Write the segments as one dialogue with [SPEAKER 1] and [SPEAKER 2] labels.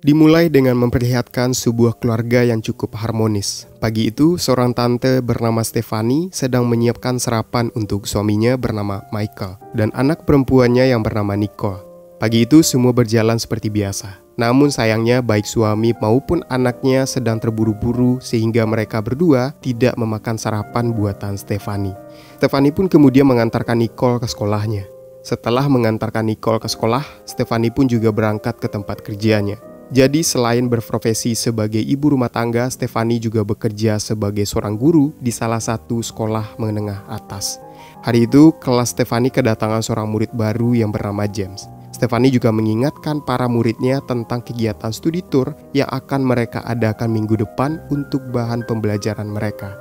[SPEAKER 1] Dimulai dengan memperlihatkan sebuah keluarga yang cukup harmonis. Pagi itu, seorang tante bernama Stephanie sedang menyiapkan sarapan untuk suaminya bernama Michael dan anak perempuannya yang bernama Nicole. Pagi itu semua berjalan seperti biasa. Namun sayangnya baik suami maupun anaknya sedang terburu-buru sehingga mereka berdua tidak memakan sarapan buatan Stephanie. Stephanie pun kemudian mengantarkan Nicole ke sekolahnya. Setelah mengantarkan Nicole ke sekolah, Stephanie pun juga berangkat ke tempat kerjanya. Jadi selain berprofesi sebagai ibu rumah tangga, Stephanie juga bekerja sebagai seorang guru di salah satu sekolah menengah atas. Hari itu, kelas Stephanie kedatangan seorang murid baru yang bernama James. Stephanie juga mengingatkan para muridnya tentang kegiatan studi tour yang akan mereka adakan minggu depan untuk bahan pembelajaran mereka.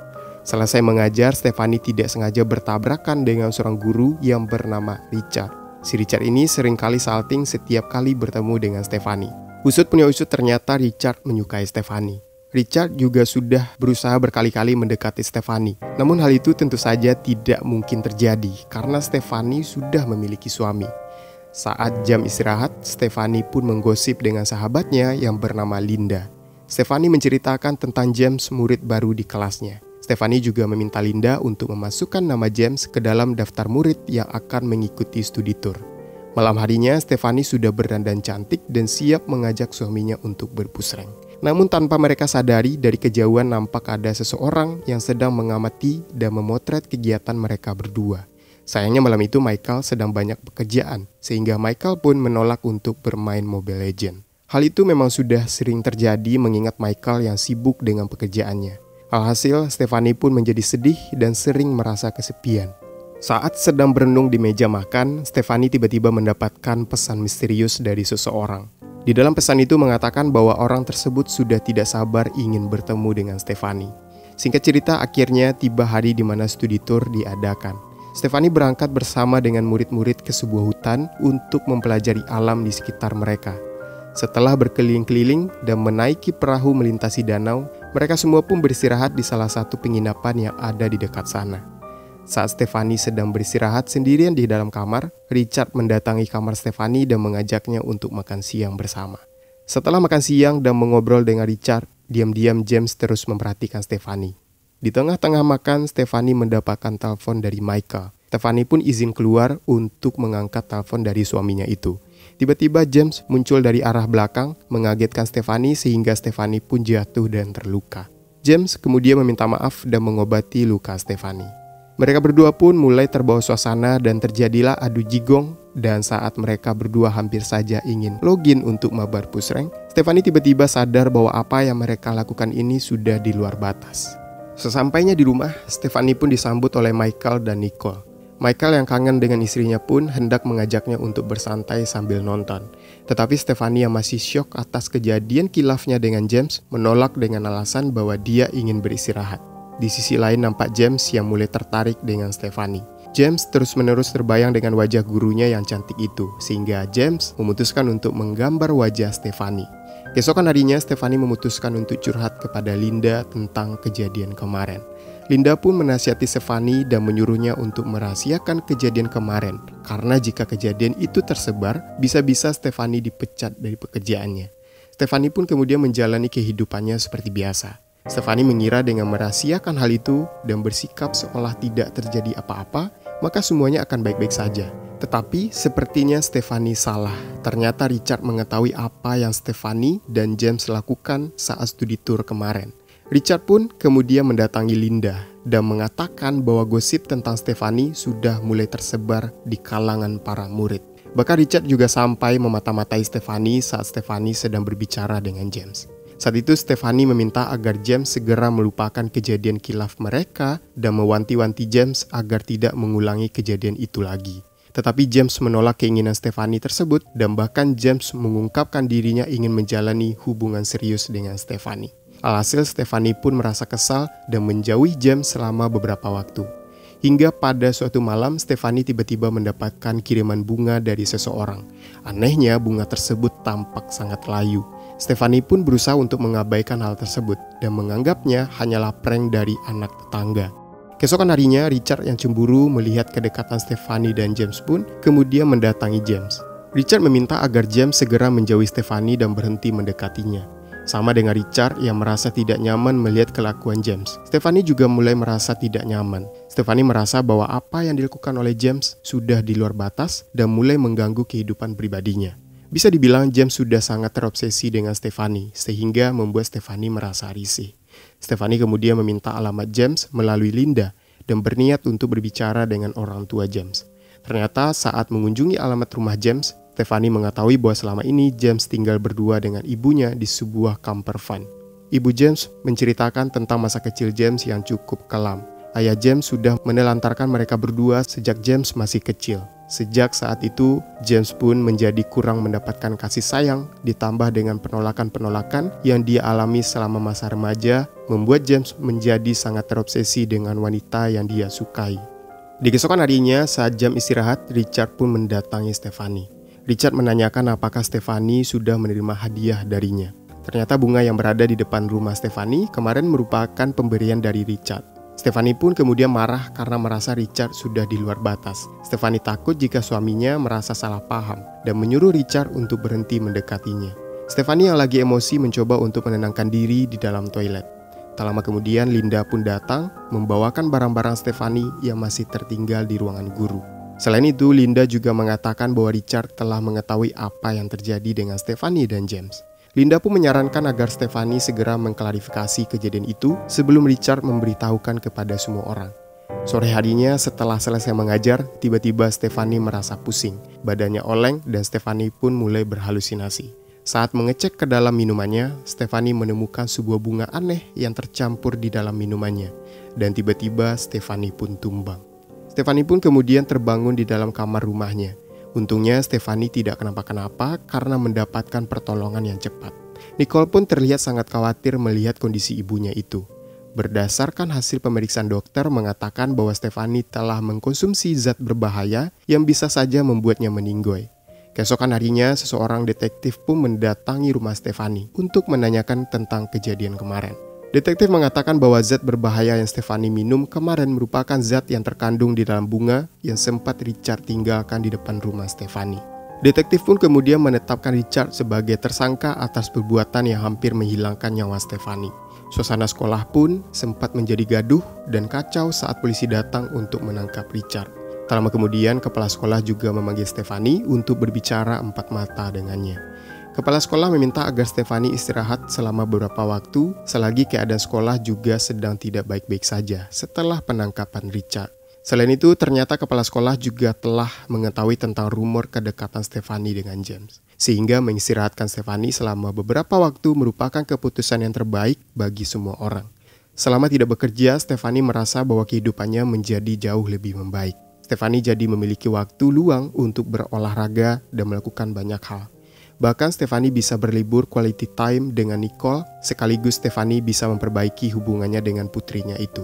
[SPEAKER 1] Selesai mengajar, Stephanie tidak sengaja bertabrakan dengan seorang guru yang bernama Richard. Si Richard ini seringkali salting setiap kali bertemu dengan Stephanie. Usut punya usut, ternyata Richard menyukai Stephanie. Richard juga sudah berusaha berkali-kali mendekati Stephanie. Namun hal itu tentu saja tidak mungkin terjadi karena Stephanie sudah memiliki suami. Saat jam istirahat, Stephanie pun menggosip dengan sahabatnya yang bernama Linda. Stephanie menceritakan tentang James, murid baru di kelasnya. Stephanie juga meminta Linda untuk memasukkan nama James ke dalam daftar murid yang akan mengikuti studi tour. Malam harinya, Stephanie sudah berdandan cantik dan siap mengajak suaminya untuk berpusreng. Namun tanpa mereka sadari, dari kejauhan nampak ada seseorang yang sedang mengamati dan memotret kegiatan mereka berdua. Sayangnya malam itu Michael sedang banyak pekerjaan, sehingga Michael pun menolak untuk bermain Mobile Legends. Hal itu memang sudah sering terjadi mengingat Michael yang sibuk dengan pekerjaannya. Alhasil, Stephanie pun menjadi sedih dan sering merasa kesepian. Saat sedang berenung di meja makan, Stephanie tiba-tiba mendapatkan pesan misterius dari seseorang. Di dalam pesan itu mengatakan bahwa orang tersebut sudah tidak sabar ingin bertemu dengan Stephanie. Singkat cerita, akhirnya tiba hari di mana studi tour diadakan. Stephanie berangkat bersama dengan murid-murid ke sebuah hutan untuk mempelajari alam di sekitar mereka. Setelah berkeliling-keliling dan menaiki perahu melintasi danau, mereka semua pun beristirahat di salah satu penginapan yang ada di dekat sana. Saat Stephanie sedang beristirahat sendirian di dalam kamar, Richard mendatangi kamar Stephanie dan mengajaknya untuk makan siang bersama. Setelah makan siang dan mengobrol dengan Richard, diam-diam James terus memperhatikan Stephanie. Di tengah-tengah makan, Stephanie mendapatkan telepon dari Michael. Stephanie pun izin keluar untuk mengangkat telepon dari suaminya itu. Tiba-tiba James muncul dari arah belakang, mengagetkan Stephanie sehingga Stephanie pun jatuh dan terluka. James kemudian meminta maaf dan mengobati luka Stephanie. Mereka berdua pun mulai terbawa suasana dan terjadilah adu jigong, dan saat mereka berdua hampir saja ingin login untuk mabar pusreng, Stephanie tiba-tiba sadar bahwa apa yang mereka lakukan ini sudah di luar batas. Sesampainya di rumah, Stephanie pun disambut oleh Michael dan Nicole. Michael yang kangen dengan istrinya pun hendak mengajaknya untuk bersantai sambil nonton. Tetapi Stephanie yang masih syok atas kejadian kilafnya dengan James menolak dengan alasan bahwa dia ingin beristirahat. Di sisi lain nampak James yang mulai tertarik dengan Stephanie. James terus-menerus terbayang dengan wajah gurunya yang cantik itu, sehingga James memutuskan untuk menggambar wajah Stephanie. Keesokan harinya, Stephanie memutuskan untuk curhat kepada Linda tentang kejadian kemarin. Linda pun menasihati Stephanie dan menyuruhnya untuk merahasiakan kejadian kemarin, karena jika kejadian itu tersebar, bisa-bisa Stephanie dipecat dari pekerjaannya. Stephanie pun kemudian menjalani kehidupannya seperti biasa. Stephanie mengira dengan merahasiakan hal itu dan bersikap seolah tidak terjadi apa-apa, maka semuanya akan baik-baik saja. Tetapi sepertinya Stephanie salah. Ternyata Richard mengetahui apa yang Stephanie dan James lakukan saat studi tour kemarin. Richard pun kemudian mendatangi Linda dan mengatakan bahwa gosip tentang Stephanie sudah mulai tersebar di kalangan para murid. Bahkan Richard juga sampai memata-matai Stephanie saat Stephanie sedang berbicara dengan James. Saat itu Stephanie meminta agar James segera melupakan kejadian kilaf mereka dan mewanti-wanti James agar tidak mengulangi kejadian itu lagi. Tetapi James menolak keinginan Stephanie tersebut dan bahkan James mengungkapkan dirinya ingin menjalani hubungan serius dengan Stephanie. Alhasil Stephanie pun merasa kesal dan menjauhi James selama beberapa waktu. Hingga pada suatu malam Stephanie tiba-tiba mendapatkan kiriman bunga dari seseorang. Anehnya bunga tersebut tampak sangat layu. Stephanie pun berusaha untuk mengabaikan hal tersebut dan menganggapnya hanyalah prank dari anak tetangga. Keesokan harinya, Richard yang cemburu melihat kedekatan Stephanie dan James pun kemudian mendatangi James. Richard meminta agar James segera menjauhi Stephanie dan berhenti mendekatinya. Sama dengan Richard yang merasa tidak nyaman melihat kelakuan James, Stephanie juga mulai merasa tidak nyaman. Stephanie merasa bahwa apa yang dilakukan oleh James sudah di luar batas dan mulai mengganggu kehidupan pribadinya. Bisa dibilang James sudah sangat terobsesi dengan Stephanie, sehingga membuat Stephanie merasa risih. Stephanie kemudian meminta alamat James melalui Linda dan berniat untuk berbicara dengan orang tua James. Ternyata saat mengunjungi alamat rumah James, Stephanie mengetahui bahwa selama ini James tinggal berdua dengan ibunya di sebuah camper van. Ibu James menceritakan tentang masa kecil James yang cukup kelam. Ayah James sudah menelantarkan mereka berdua sejak James masih kecil. Sejak saat itu, James pun menjadi kurang mendapatkan kasih sayang, ditambah dengan penolakan-penolakan yang dia alami selama masa remaja, membuat James menjadi sangat terobsesi dengan wanita yang dia sukai. Di keesokan harinya, saat jam istirahat, Richard pun mendatangi Stephanie. Richard menanyakan apakah Stephanie sudah menerima hadiah darinya. Ternyata bunga yang berada di depan rumah Stephanie kemarin merupakan pemberian dari Richard. Stephanie pun kemudian marah karena merasa Richard sudah di luar batas. Stephanie takut jika suaminya merasa salah paham dan menyuruh Richard untuk berhenti mendekatinya. Stephanie yang lagi emosi mencoba untuk menenangkan diri di dalam toilet. Tak lama kemudian Linda pun datang membawakan barang-barang Stephanie yang masih tertinggal di ruangan guru. Selain itu, Linda juga mengatakan bahwa Richard telah mengetahui apa yang terjadi dengan Stephanie dan James. Linda pun menyarankan agar Stephanie segera mengklarifikasi kejadian itu sebelum Richard memberitahukan kepada semua orang. Sore harinya setelah selesai mengajar, tiba-tiba Stephanie merasa pusing, badannya oleng dan Stephanie pun mulai berhalusinasi. Saat mengecek ke dalam minumannya, Stephanie menemukan sebuah bunga aneh yang tercampur di dalam minumannya, dan tiba-tiba Stephanie pun tumbang. Stephanie pun kemudian terbangun di dalam kamar rumahnya. Untungnya Stephanie tidak kenapa-kenapa karena mendapatkan pertolongan yang cepat. Nicole pun terlihat sangat khawatir melihat kondisi ibunya itu. Berdasarkan hasil pemeriksaan dokter mengatakan bahwa Stephanie telah mengkonsumsi zat berbahaya yang bisa saja membuatnya meninggoy. Keesokan harinya, seseorang detektif pun mendatangi rumah Stephanie untuk menanyakan tentang kejadian kemarin. Detektif mengatakan bahwa zat berbahaya yang Stephanie minum kemarin merupakan zat yang terkandung di dalam bunga yang sempat Richard tinggalkan di depan rumah Stephanie. Detektif pun kemudian menetapkan Richard sebagai tersangka atas perbuatan yang hampir menghilangkan nyawa Stephanie. Suasana sekolah pun sempat menjadi gaduh dan kacau saat polisi datang untuk menangkap Richard. Tak lama kemudian, kepala sekolah juga memanggil Stephanie untuk berbicara empat mata dengannya. Kepala sekolah meminta agar Stephanie istirahat selama beberapa waktu selagi keadaan sekolah juga sedang tidak baik-baik saja setelah penangkapan Richard. Selain itu, ternyata kepala sekolah juga telah mengetahui tentang rumor kedekatan Stephanie dengan James, sehingga mengistirahatkan Stephanie selama beberapa waktu merupakan keputusan yang terbaik bagi semua orang. Selama tidak bekerja, Stephanie merasa bahwa kehidupannya menjadi jauh lebih membaik. Stephanie jadi memiliki waktu luang untuk berolahraga dan melakukan banyak hal. Bahkan Stephanie bisa berlibur quality time dengan Nicole, sekaligus Stephanie bisa memperbaiki hubungannya dengan putrinya itu.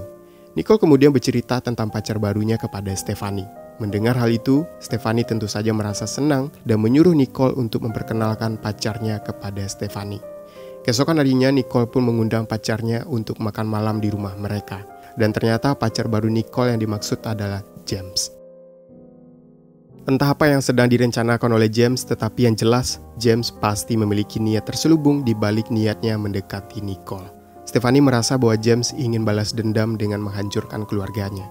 [SPEAKER 1] Nicole kemudian bercerita tentang pacar barunya kepada Stephanie. Mendengar hal itu, Stephanie tentu saja merasa senang dan menyuruh Nicole untuk memperkenalkan pacarnya kepada Stephanie. Keesokan harinya, Nicole pun mengundang pacarnya untuk makan malam di rumah mereka. Dan ternyata pacar baru Nicole yang dimaksud adalah James. Entah apa yang sedang direncanakan oleh James, tetapi yang jelas, James pasti memiliki niat terselubung di balik niatnya mendekati Nicole. Stephanie merasa bahwa James ingin balas dendam dengan menghancurkan keluarganya.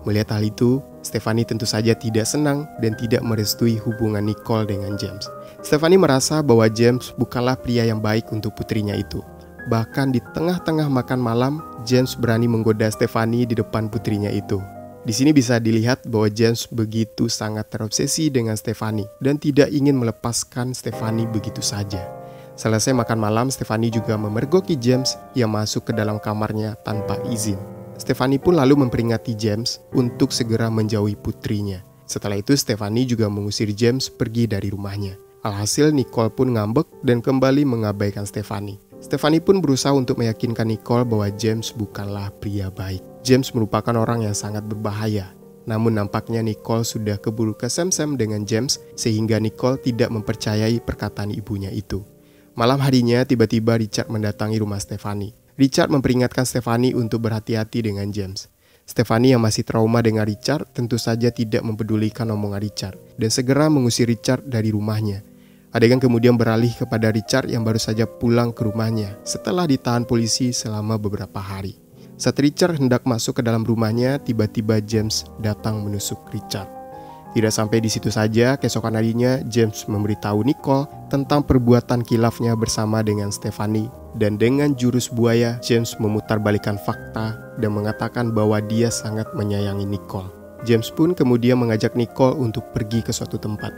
[SPEAKER 1] Melihat hal itu, Stephanie tentu saja tidak senang dan tidak merestui hubungan Nicole dengan James. Stephanie merasa bahwa James bukanlah pria yang baik untuk putrinya itu. Bahkan di tengah-tengah makan malam, James berani menggoda Stephanie di depan putrinya itu. Di sini bisa dilihat bahwa James begitu sangat terobsesi dengan Stephanie dan tidak ingin melepaskan Stephanie begitu saja. Selesai makan malam, Stephanie juga memergoki James yang masuk ke dalam kamarnya tanpa izin. Stephanie pun lalu memperingati James untuk segera menjauhi putrinya. Setelah itu, Stephanie juga mengusir James pergi dari rumahnya. Alhasil, Nicole pun ngambek dan kembali mengabaikan Stephanie. Stephanie pun berusaha untuk meyakinkan Nicole bahwa James bukanlah pria baik. James merupakan orang yang sangat berbahaya. Namun nampaknya Nicole sudah keburu kesemsem dengan James sehingga Nicole tidak mempercayai perkataan ibunya itu. Malam harinya tiba-tiba Richard mendatangi rumah Stephanie. Richard memperingatkan Stephanie untuk berhati-hati dengan James. Stephanie yang masih trauma dengan Richard tentu saja tidak mempedulikan omongan Richard dan segera mengusir Richard dari rumahnya. Adegan kemudian beralih kepada Richard yang baru saja pulang ke rumahnya setelah ditahan polisi selama beberapa hari. Saat Richard hendak masuk ke dalam rumahnya, tiba-tiba James datang menusuk Richard. Tidak sampai di situ saja, keesokan harinya James memberitahu Nicole tentang perbuatan kilafnya bersama dengan Stephanie. Dan dengan jurus buaya, James memutarbalikkan fakta dan mengatakan bahwa dia sangat menyayangi Nicole. James pun kemudian mengajak Nicole untuk pergi ke suatu tempat.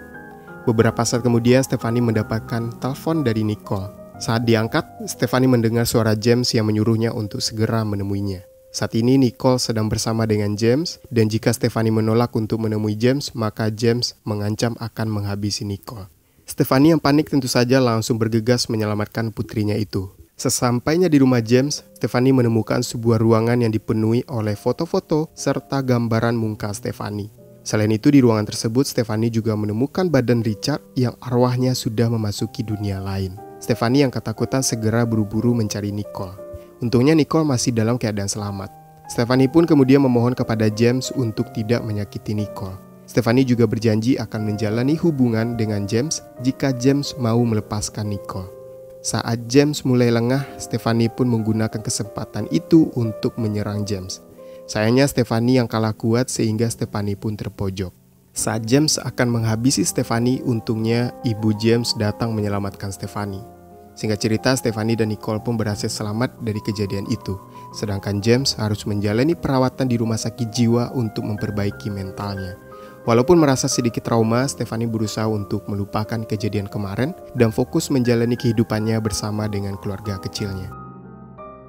[SPEAKER 1] Beberapa saat kemudian, Stephanie mendapatkan telepon dari Nicole. Saat diangkat, Stephanie mendengar suara James yang menyuruhnya untuk segera menemuinya. Saat ini Nicole sedang bersama dengan James, dan jika Stephanie menolak untuk menemui James, maka James mengancam akan menghabisi Nicole. Stephanie yang panik tentu saja langsung bergegas menyelamatkan putrinya itu. Sesampainya di rumah James, Stephanie menemukan sebuah ruangan yang dipenuhi oleh foto-foto serta gambaran muka Stephanie. Selain itu, di ruangan tersebut Stephanie juga menemukan badan Richard yang arwahnya sudah memasuki dunia lain. Stephanie yang ketakutan segera buru-buru mencari Nicole. Untungnya Nicole masih dalam keadaan selamat. Stephanie pun kemudian memohon kepada James untuk tidak menyakiti Nicole. Stephanie juga berjanji akan menjalani hubungan dengan James jika James mau melepaskan Nicole. Saat James mulai lengah, Stephanie pun menggunakan kesempatan itu untuk menyerang James. Sayangnya Stephanie yang kalah kuat sehingga Stephanie pun terpojok. Saat James akan menghabisi Stephanie, untungnya ibu James datang menyelamatkan Stephanie. Singkat cerita, Stephanie dan Nicole pun berhasil selamat dari kejadian itu. Sedangkan James harus menjalani perawatan di rumah sakit jiwa untuk memperbaiki mentalnya. Walaupun merasa sedikit trauma, Stephanie berusaha untuk melupakan kejadian kemarin dan fokus menjalani kehidupannya bersama dengan keluarga kecilnya.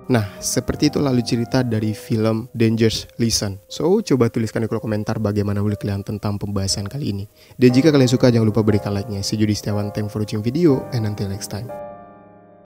[SPEAKER 1] Nah, seperti itu lalu cerita dari film Dangerous Liaison. So, coba tuliskan di kolom komentar bagaimana menurut kalian tentang pembahasan kali ini. Dan jika kalian suka, jangan lupa berikan like-nya. See you di Setiawan, thanks for watching video, and until next time.